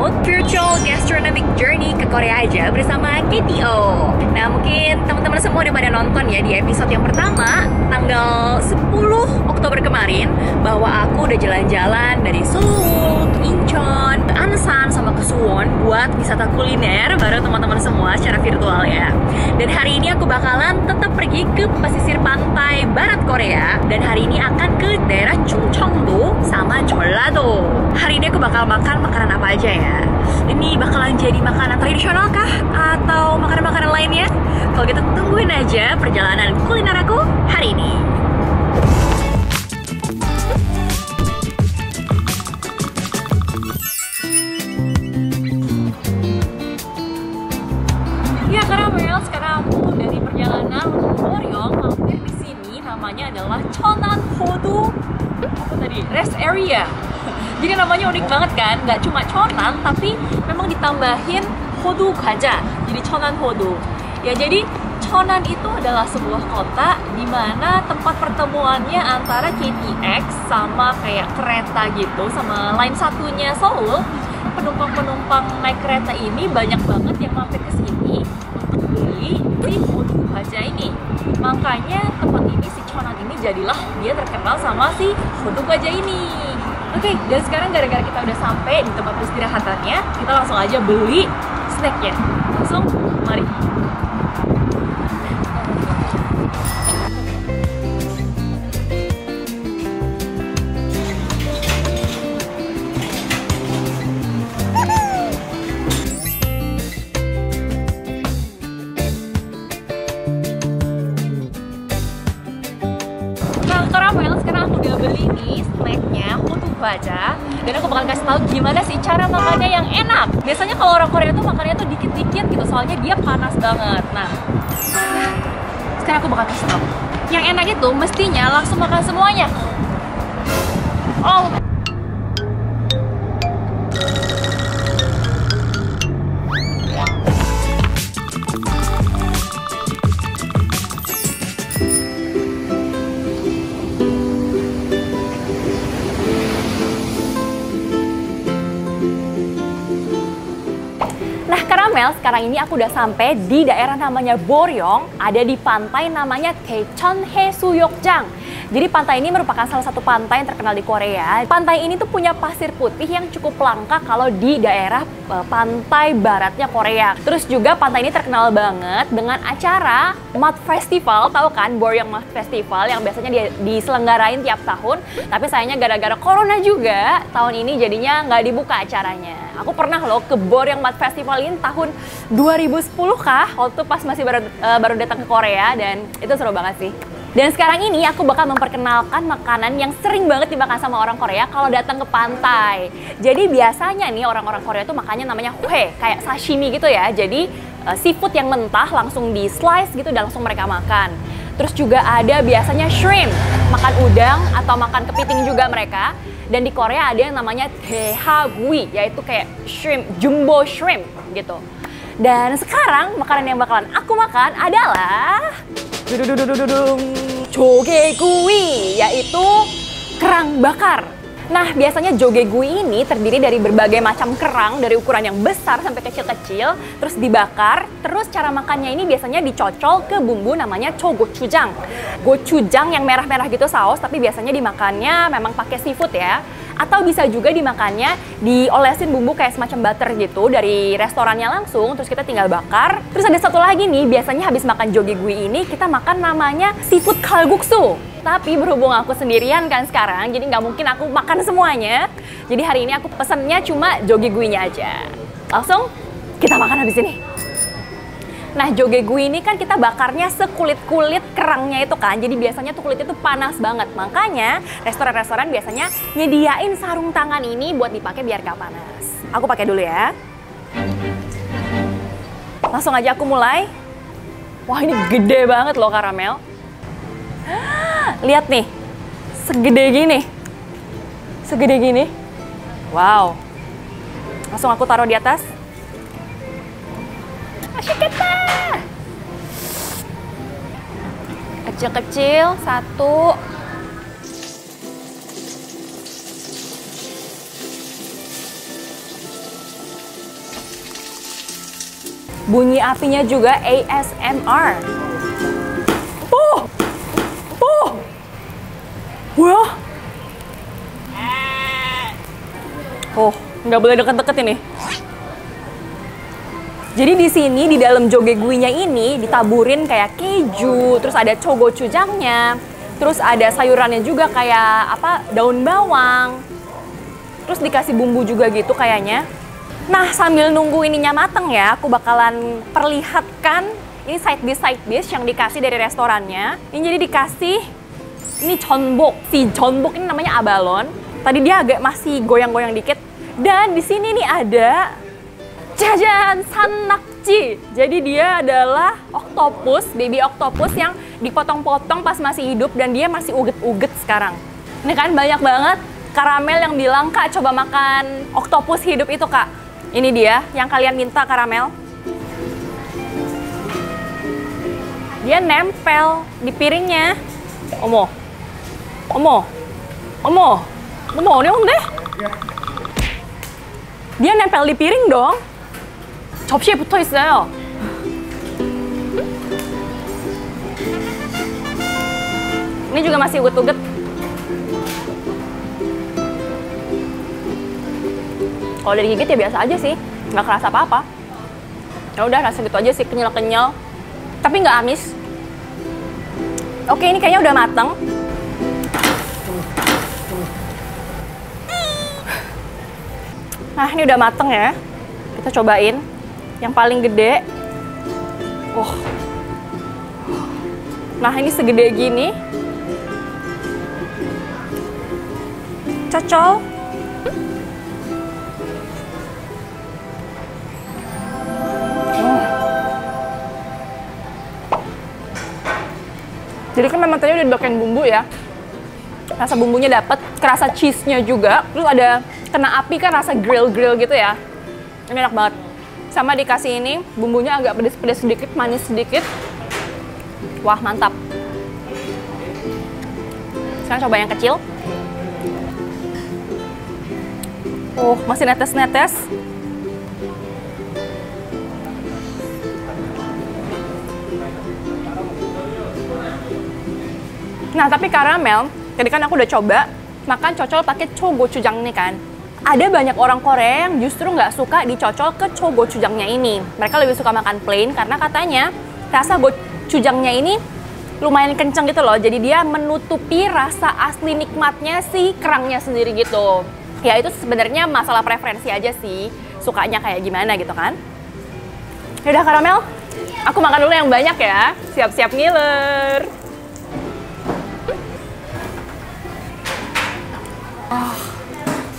about Virtual Gastronomic Journey ke Korea aja bersama KTO. Nah, mungkin teman-teman semua udah pada nonton ya di episode yang pertama tanggal 10 Oktober kemarin bahwa aku udah jalan-jalan dari Seoul, ke Incheon, ke Ansan, sama ke Suwon buat wisata kuliner bareng teman-teman semua secara virtual ya. Dan hari ini aku bakalan tetap pergi ke pesisir pantai barat Korea, dan hari ini akan ke daerah Chungcheongdo sama Jeollado. Hari ini aku bakal makan makanan apa aja ya? Ini bakalan jadi makanan tradisional kah? Atau makanan-makanan lainnya? Kalau gitu tungguin aja perjalanan kuliner aku hari ini. Ya Karamel, sekarang aku dari perjalanan Boryong mampir di sini, namanya adalah Cheonnan-hodo apa tadi? Rest area. Jadi namanya unik banget kan, nggak cuma Cheonnan tapi memang ditambahin Hodo Gwaja, jadi Cheonnan-hodo. Ya jadi Cheonnan itu adalah sebuah kota di mana tempat pertemuannya antara KTX sama kayak kereta gitu, sama lain satunya Seoul. Penumpang-penumpang naik kereta ini banyak banget yang mampir ke sini untuk beli si Hodo Gwaja ini. Makanya tempat ini, si Cheonnan ini jadilah dia terkenal sama si Hodo Gwaja ini. Oke, dan sekarang gara-gara kita udah sampai di tempat istirahatannya, kita langsung aja beli snacknya. Langsung, mari. Nah, sekarang aku udah beli nih snacknya Hodo Gwaja, dan aku bakal kasih tahu gimana sih cara makannya yang enak. Biasanya kalau orang Korea tuh makannya tuh dikit-dikit gitu, soalnya dia panas banget. Nah, sekarang aku bakal kasih tahu. Yang enak itu mestinya langsung makan semuanya. Oh. Nah Karamel, sekarang ini aku udah sampai di daerah namanya Boryong, ada di pantai namanya Daecheon Haesuyokjang. Jadi pantai ini merupakan salah satu pantai yang terkenal di Korea. Pantai ini tuh punya pasir putih yang cukup langka kalau di daerah pantai baratnya Korea. Terus juga pantai ini terkenal banget dengan acara Mud Festival, tahu kan Boryong Mud Festival yang biasanya diselenggarain tiap tahun. Tapi sayangnya gara-gara corona juga tahun ini jadinya nggak dibuka acaranya. Aku pernah loh ke Boryong Mud Festival ini tahun 2010 kah, waktu pas masih baru datang ke Korea, dan itu seru banget sih. Dan sekarang ini aku bakal memperkenalkan makanan yang sering banget dimakan sama orang Korea kalau datang ke pantai. Jadi biasanya nih orang-orang Korea tuh makannya namanya hue, kayak sashimi gitu ya. Jadi seafood yang mentah langsung di slice gitu dan langsung mereka makan. Terus juga ada biasanya shrimp, makan udang atau makan kepiting juga mereka. Dan di Korea ada yang namanya daehagui, yaitu kayak shrimp, jumbo shrimp gitu. Dan sekarang makanan yang bakalan aku makan adalah jogegui, yaitu kerang bakar. Nah, biasanya jogegui ini terdiri dari berbagai macam kerang dari ukuran yang besar sampai kecil-kecil, terus dibakar. Terus cara makannya ini biasanya dicocol ke bumbu namanya chogochujang. Gochujang yang merah-merah gitu saus, tapi biasanya dimakannya memang pakai seafood ya. Atau bisa juga dimakannya diolesin bumbu kayak semacam butter gitu dari restorannya langsung, terus kita tinggal bakar. Terus ada satu lagi nih, biasanya habis makan jogegui ini kita makan namanya seafood kalguksu. Tapi berhubung aku sendirian kan sekarang, jadi nggak mungkin aku makan semuanya. Jadi hari ini aku pesennya cuma jogegui-nya aja. Langsung kita makan habis ini. Nah, jogegui ini kan kita bakarnya sekulit-kulit kerangnya itu kan. Jadi biasanya tuh kulitnya tuh panas banget. Makanya restoran-restoran biasanya nyediain sarung tangan ini buat dipakai biar gak panas. Aku pakai dulu ya. Langsung aja aku mulai. Wah, ini gede banget loh Karamel. Lihat nih, segede gini. Segede gini. Wow. Langsung aku taruh di atas. Asyiketa. Kecil-kecil, satu. Bunyi apinya juga ASMR. Wah. Nggak boleh deket-deket ini. Jadi di sini di dalam jogeguinya ini ditaburin kayak keju, terus ada chogochujangnya, terus ada sayurannya juga kayak daun bawang, terus dikasih bumbu juga gitu kayaknya. Nah sambil nunggu ininya mateng ya, aku bakalan perlihatkan ini side dish yang dikasih dari restorannya. Ini jadi dikasih ini jeonbok. Si jeonbok ini namanya abalone. Tadi dia agak masih goyang-goyang dikit. Dan di sini nih ada jajan sannakji. Jadi dia adalah oktopus, baby oktopus yang dipotong-potong pas masih hidup dan dia masih uget-uget sekarang. Ini kan banyak banget karamel yang bilang, Kak coba makan oktopus hidup itu Kak. Ini dia yang kalian minta karamel. Dia nempel di piringnya. Omo, ini deh. Dia nempel di piring dong. 접시에 붙어 있어요. Ini juga masih uget-uget. Kalau dari gigit ya biasa aja sih, nggak kerasa apa-apa. Ya udah rasa gitu aja sih, kenyal-kenyal, tapi nggak amis. Oke, ini kayaknya udah mateng. Nah, ini udah mateng ya. Kita cobain. Yang paling gede. Nah, ini segede gini. Cocol. Jadi kan memang tadi udah dipakein bumbu ya. Rasa bumbunya dapet, kerasa cheese-nya juga. Terus ada kena api kan rasa grill-grill gitu ya. Ini enak banget. Sama dikasih ini, bumbunya agak pedes-pedes sedikit, manis sedikit. Wah, mantap. Sekarang coba yang kecil. Masih netes-netes. Nah, tapi karamel, tadi kan aku udah coba makan cocol pakai chogochujang nih kan. Ada banyak orang Korea yang justru nggak suka dicocol ke chogochujangnya ini. Mereka lebih suka makan plain karena katanya rasa gochujangnya ini lumayan kenceng gitu loh. Jadi dia menutupi rasa asli nikmatnya si kerangnya sendiri gitu. Ya itu sebenarnya masalah preferensi aja sih. Sukanya kayak gimana gitu kan. Yaudah karamel, aku makan dulu yang banyak ya. Siap-siap ngiler.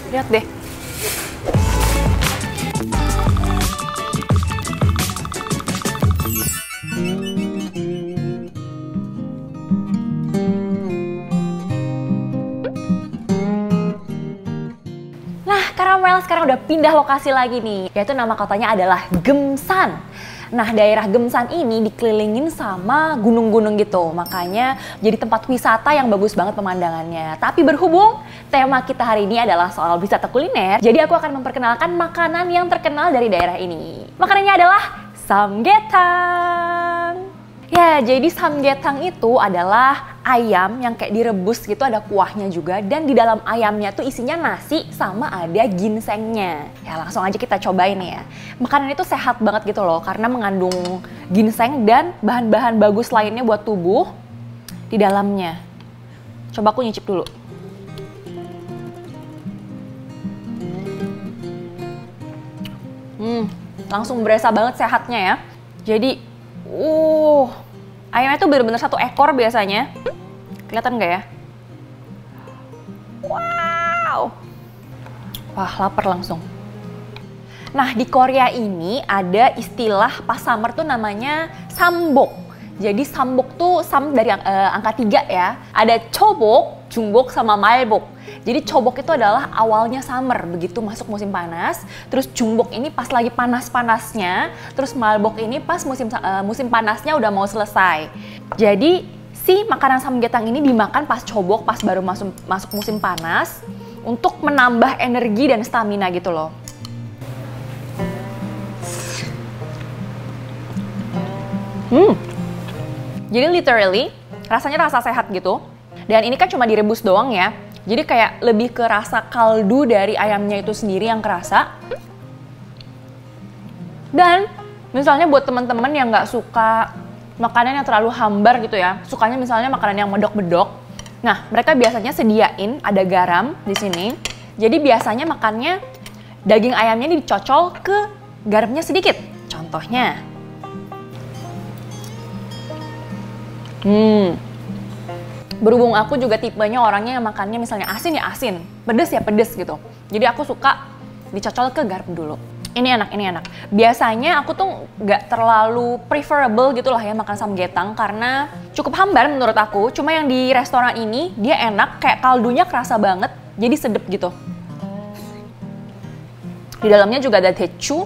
Lihat deh. Nah, karamel sekarang udah pindah lokasi lagi nih. Yaitu nama kotanya adalah Gemsan. Nah, daerah Gemsan ini dikelilingin sama gunung-gunung gitu. Makanya jadi tempat wisata yang bagus banget pemandangannya. Tapi berhubung tema kita hari ini adalah soal wisata kuliner, jadi aku akan memperkenalkan makanan yang terkenal dari daerah ini. Makanannya adalah samgyetang. Ya, jadi samgyetang itu adalah ayam yang kayak direbus gitu, ada kuahnya juga. Dan di dalam ayamnya tuh isinya nasi sama ada ginsengnya. Ya langsung aja kita cobain ya. Makanan itu sehat banget gitu loh, karena mengandung ginseng dan bahan-bahan bagus lainnya buat tubuh di dalamnya. Coba aku nyicip dulu. Langsung berasa banget sehatnya ya. Jadi, ayamnya tuh bener-bener satu ekor biasanya. Kelihatan nggak ya? Wow. Wah, lapar langsung. Nah, di Korea ini ada istilah pas summer tuh namanya sambok. Jadi sambok tuh dari angka 3 ya. Ada chobok, jungbok, sama malbok. Jadi chobok itu adalah awalnya summer, begitu masuk musim panas. Terus jungbok ini pas lagi panas-panasnya. Terus malbok ini pas musim panasnya udah mau selesai. Jadi si makanan samgyetang ini dimakan pas chobok, pas baru masuk musim panas. Untuk menambah energi dan stamina gitu loh. Jadi literally rasanya rasa sehat gitu. Dan ini kan cuma direbus doang ya. Jadi kayak lebih ke rasa kaldu dari ayamnya itu sendiri yang kerasa. Dan misalnya buat teman-teman yang nggak suka makanan yang terlalu hambar gitu ya, sukanya misalnya makanan yang medok-medok. Nah, mereka biasanya sediain ada garam di sini. Jadi biasanya makannya daging ayamnya ini dicocol ke garamnya sedikit. Contohnya. Berhubung aku juga tipenya orangnya yang makannya misalnya asin ya asin, pedes ya pedes gitu. Jadi aku suka dicocol ke garam dulu. Ini enak, ini enak. Biasanya aku tuh nggak terlalu preferable gitu lah ya makan samgyetang karena cukup hambar menurut aku. Cuma yang di restoran ini dia enak, kayak kaldunya kerasa banget, jadi sedep gitu. Di dalamnya juga ada daechu,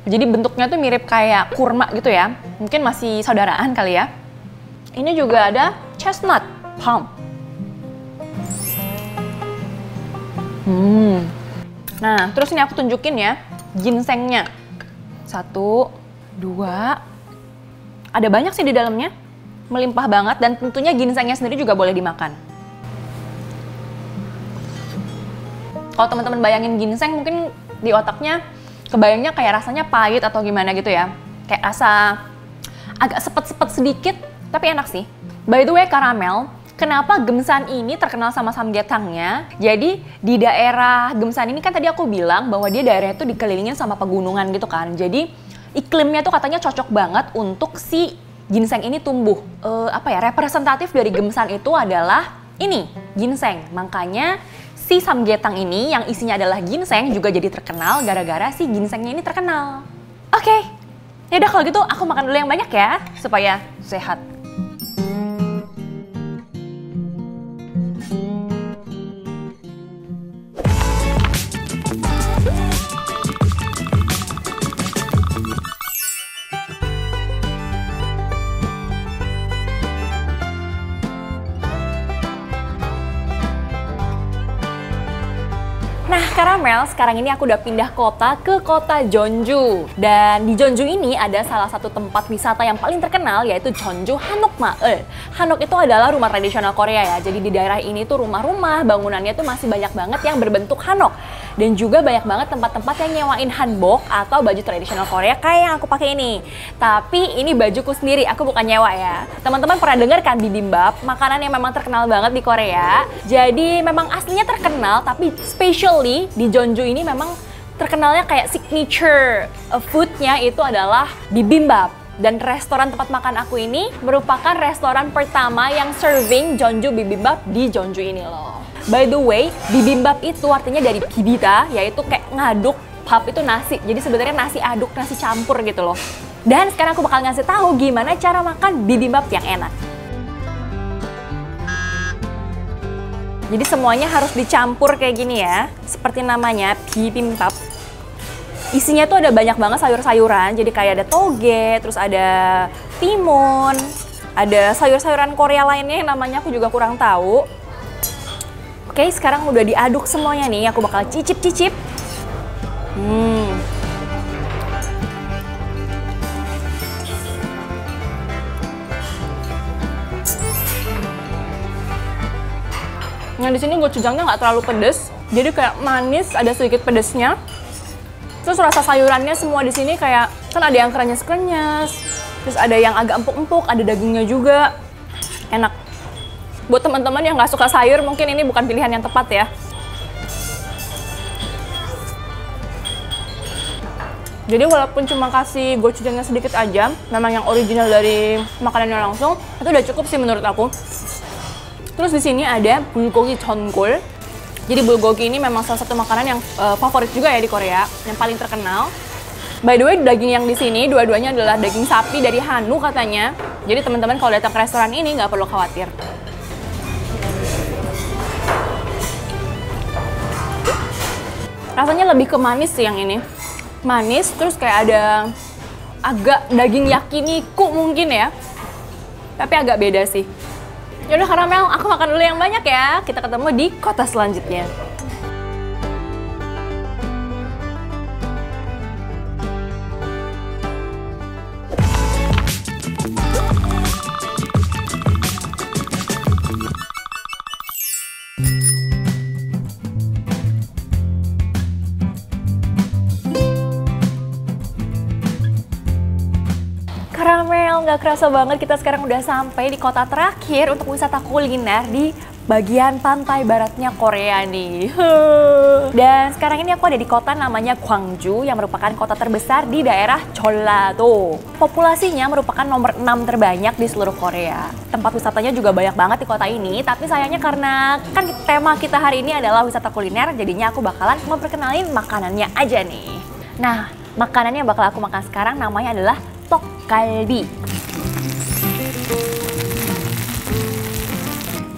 jadi bentuknya tuh mirip kayak kurma gitu ya. Mungkin masih saudaraan kali ya. Ini juga ada chestnut palm. Nah, terus ini aku tunjukin ya ginsengnya. 1, 2. Ada banyak sih di dalamnya. Melimpah banget dan tentunya ginsengnya sendiri juga boleh dimakan. Kalau teman-teman bayangin ginseng mungkin di otaknya kebayangnya kayak rasanya pahit atau gimana gitu ya. Kayak rasa agak sepet-sepet sedikit, tapi enak sih. By the way, Karamel, kenapa Gemsan ini terkenal sama samgyetangnya? Jadi di daerah Gemsan ini kan tadi aku bilang bahwa dia daerahnya tuh dikelilingin sama pegunungan gitu kan. Jadi iklimnya tuh katanya cocok banget untuk si ginseng ini tumbuh. Representatif dari Gemsan itu adalah ini, ginseng. Makanya si samgyetang ini yang isinya adalah ginseng juga jadi terkenal gara-gara si ginsengnya ini terkenal. Oke, yaudah kalau gitu aku makan dulu yang banyak ya supaya sehat. Nah, Karamel, sekarang ini aku udah pindah kota ke kota Jeonju. Dan di Jeonju ini ada salah satu tempat wisata yang paling terkenal yaitu Jeonju Hanok Maul. Hanok itu adalah rumah tradisional Korea ya. Jadi di daerah ini tuh rumah-rumah, bangunannya tuh masih banyak banget yang berbentuk hanok. Dan juga banyak banget tempat-tempat yang nyewain hanbok atau baju tradisional Korea kayak yang aku pakai ini. Tapi ini bajuku sendiri, aku bukan nyewa ya. Teman-teman pernah dengar kan bibimbap, makanan yang memang terkenal banget di Korea. Jadi memang aslinya terkenal, tapi especially di Jeonju ini memang terkenalnya kayak signature foodnya itu adalah bibimbap. Dan restoran tempat makan aku ini merupakan restoran pertama yang serving Jeonju bibimbap di Jeonju ini loh. By the way, bibimbap itu artinya dari bibita, yaitu kayak ngaduk, pap itu nasi. Jadi sebenarnya nasi aduk, nasi campur gitu loh. Dan sekarang aku bakal ngasih tahu gimana cara makan bibimbap yang enak. Jadi semuanya harus dicampur kayak gini ya, seperti namanya bibimbap. Isinya tuh ada banyak banget sayur-sayuran, jadi kayak ada toge, terus ada timun, ada sayur-sayuran Korea lainnya yang namanya aku juga kurang tahu. Oke, sekarang udah diaduk semuanya nih, aku bakal cicip-cicip. Nah, di sini gochujangnya nggak terlalu pedes, jadi kayak manis, ada sedikit pedesnya. Terus rasa sayurannya semua di sini kayak kan ada yang krenyes-krenyes, terus ada yang agak empuk-empuk, ada dagingnya juga, enak. Buat teman-teman yang nggak suka sayur, mungkin ini bukan pilihan yang tepat ya. Jadi walaupun cuma kasih gochujangnya sedikit aja, memang yang original dari makanannya langsung, itu udah cukup sih menurut aku. Terus di sini ada bulgogi jeongol. Jadi bulgogi ini memang salah satu makanan yang favorit juga ya di Korea, yang paling terkenal. By the way, daging yang di sini dua-duanya adalah daging sapi dari Hanu katanya. Jadi teman-teman kalau datang ke restoran ini nggak perlu khawatir. Rasanya lebih ke manis sih yang ini. Manis, terus kayak ada agak daging yakiniku mungkin ya. Tapi agak beda sih. Yaudah Karamel, aku makan dulu yang banyak ya. Kita ketemu di kota selanjutnya. nggak kerasa banget kita sekarang udah sampai di kota terakhir untuk wisata kuliner di bagian pantai baratnya Korea nih. Dan sekarang ini aku ada di kota namanya Gwangju yang merupakan kota terbesar di daerah Jeollado. Populasinya merupakan nomor 6 terbanyak di seluruh Korea. Tempat wisatanya juga banyak banget di kota ini, tapi sayangnya karena kan tema kita hari ini adalah wisata kuliner, jadinya aku bakalan memperkenalin makanannya aja nih. Nah, makanan yang bakal aku makan sekarang namanya adalah tteokgalbi.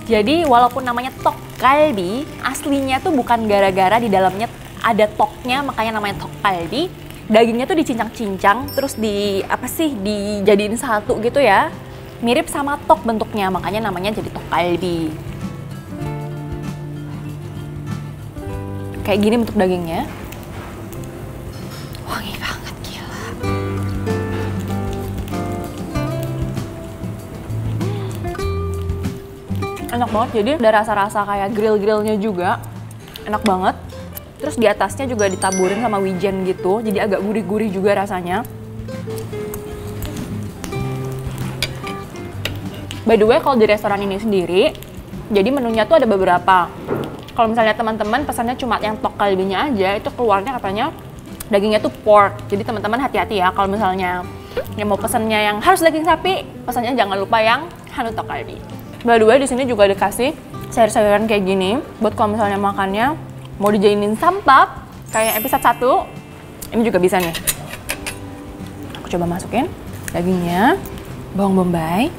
Jadi walaupun namanya tteokgalbi, aslinya tuh bukan gara-gara di dalamnya ada toknya makanya namanya tteokgalbi. Dagingnya tuh dicincang-cincang terus dijadiin satu gitu ya. Mirip sama tok bentuknya, makanya namanya jadi tteokgalbi. Kayak gini bentuk dagingnya. Wangi banget, gila. Enak banget, jadi ada rasa-rasa kayak grill-grillnya juga. Enak banget. Terus di atasnya juga ditaburin sama wijen gitu, jadi agak gurih-gurih juga rasanya. By the way, kalau di restoran ini sendiri, jadi menunya tuh ada beberapa. Kalau misalnya teman-teman pesannya cuma yang tteokgalbinya aja, itu keluarnya katanya dagingnya tuh pork. Jadi teman-teman hati-hati ya kalau misalnya yang mau pesannya yang harus daging sapi, pesannya jangan lupa yang hanut tteokgalbi. By the way, di sini juga dikasih sayur-sayuran kayak gini buat kalau misalnya makannya mau dijadiin santap kayak episode 1. Ini juga bisa nih. Aku coba masukin dagingnya, bawang bombay.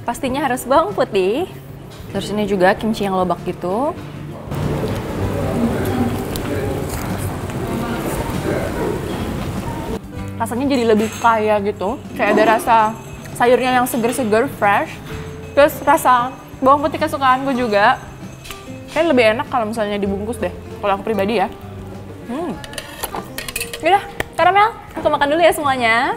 Pastinya harus bawang putih. Terus ini juga kimchi yang lobak gitu. Rasanya jadi lebih kaya gitu. Kayak ada rasa sayurnya yang seger-seger, fresh. Terus rasa bawang putih kesukaanku juga. Kayak lebih enak kalau misalnya dibungkus deh. Kalau aku pribadi ya. Yaudah, karamel. Aku makan dulu ya semuanya.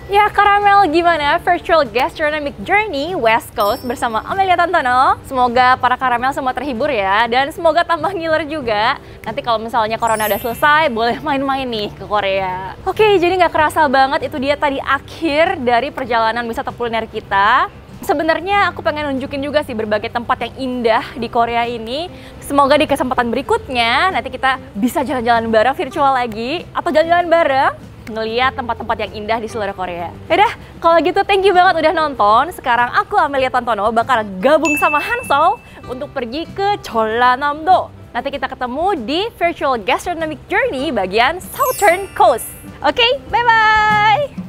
Ya, karamel, gimana virtual gastronomic journey West Coast bersama Amelia Tantono? Semoga para karamel semua terhibur ya, dan semoga tambah ngiler juga. Nanti kalau misalnya corona udah selesai, boleh main-main nih ke Korea. Oke, jadi nggak kerasa banget itu dia tadi akhir dari perjalanan wisata kuliner kita. Sebenarnya aku pengen nunjukin juga sih berbagai tempat yang indah di Korea ini. Semoga di kesempatan berikutnya nanti kita bisa jalan-jalan bareng virtual lagi, atau jalan-jalan bareng ngeliat tempat-tempat yang indah di seluruh Korea. Yaudah, kalau gitu thank you banget udah nonton. Sekarang aku Amelia Tantono bakal gabung sama Hansol untuk pergi ke Jeollanam-do. Nanti kita ketemu di Virtual Gastronomic Journey bagian Southern Coast. Oke, bye-bye!